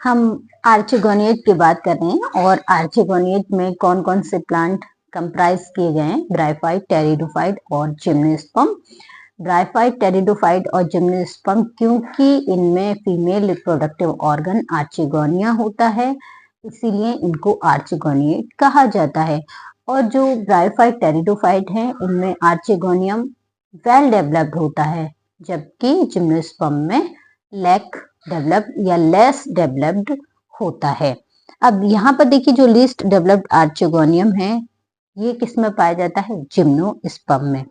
हम आर्चिगोनिएट की बात कर रहे हैं और आर्चिगोनिएट में कौन कौन से प्लांट कंप्राइज किए गए हैं, ब्रायोफाइट, टेरिडोफाइट और जिम्नोस्पर्म। ब्रायोफाइट, टेरिडोफाइट और जिम्नोस्पर्म क्योंकि इनमें फीमेल रिप्रोडक्टिव ऑर्गन आर्चिगोनिया होता है, इसीलिए इनको आर्चिगोनिएट कहा जाता है। और जो ब्रायोफाइट, टेरिडोफाइट है, इनमें आर्चिगोनियम वेल डेवलप्ड होता है, जबकि जिम्नोस्पर्म में लैक डेवलप्ड या लेस डेवलप्ड होता है। अब यहाँ पर देखिए, जो लीस्ट डेवलप्ड आर्चिगोनियम है, ये किस में पाया जाता है? जिम्नोस्पर्म में।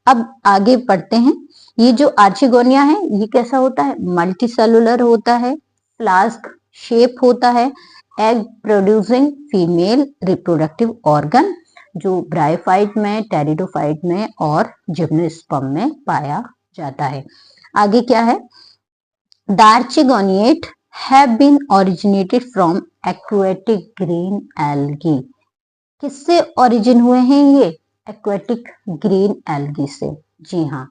अब आगे पढ़ते हैं। ये जो आर्चिगोनिया है, ये कैसा होता है? मल्टी सेलुलर होता है, फ्लास्क शेप होता है, egg producing female reproductive organ, जो ब्रायोफाइट में, टेरिडोफाइट में और जिम्नोस्पर्म में पाया जाता है। आगे क्या है? The Archegoniate have been originated from aquatic green algae. किससे ओरिजिन हुए हैं ये? एक्वेटिक ग्रीन एल्गी से। जी हाँ,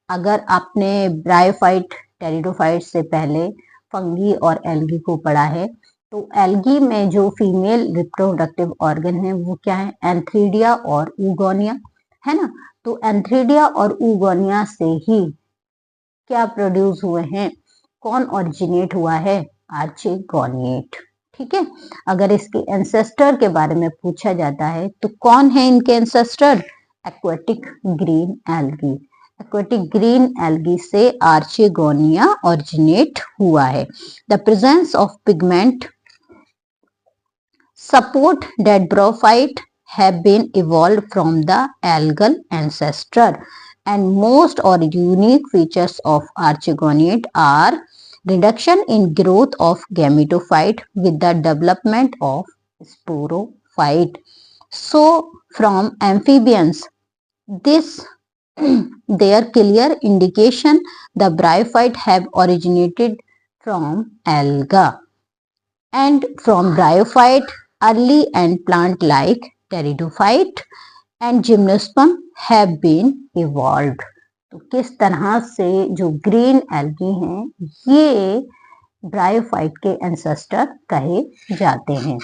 अगर आपने ब्रायोफाइट, टेरिडोफाइट से पहले फंगी और एल्गी को पढ़ा है, तो एल्गी में जो फीमेल रिप्रोडक्टिव ऑर्गन है वो क्या है? एंथ्रीडिया और ऊगोनिया, है ना। तो एंथ्रीडिया और ऊगोनिया से ही क्या प्रोड्यूस हुए हैं? कौन ओरिजिनेट हुआ है? आर्चिगोनिएट। ठीक है। अगर इसके एंसेस्टर के बारे में पूछा जाता है तो कौन है इनके ancestor? Aquatic green algae. Aquatic green algae से आर्चिगोनिया ओरिजिनेट हुआ है। The presence of pigment support that brophyte have been evolved from the algal ancestor, and most or unique features of Archegoniate are reduction in growth of gametophyte with the development of sporophyte. So from amphibians, this their clear indication the bryophyte have originated from alga, and from bryophyte early and plant like pteridophyte and gymnosperm have been evolved. तो किस तरह से जो green algae हैं, ये bryophyte के ancestor कहे जाते हैं।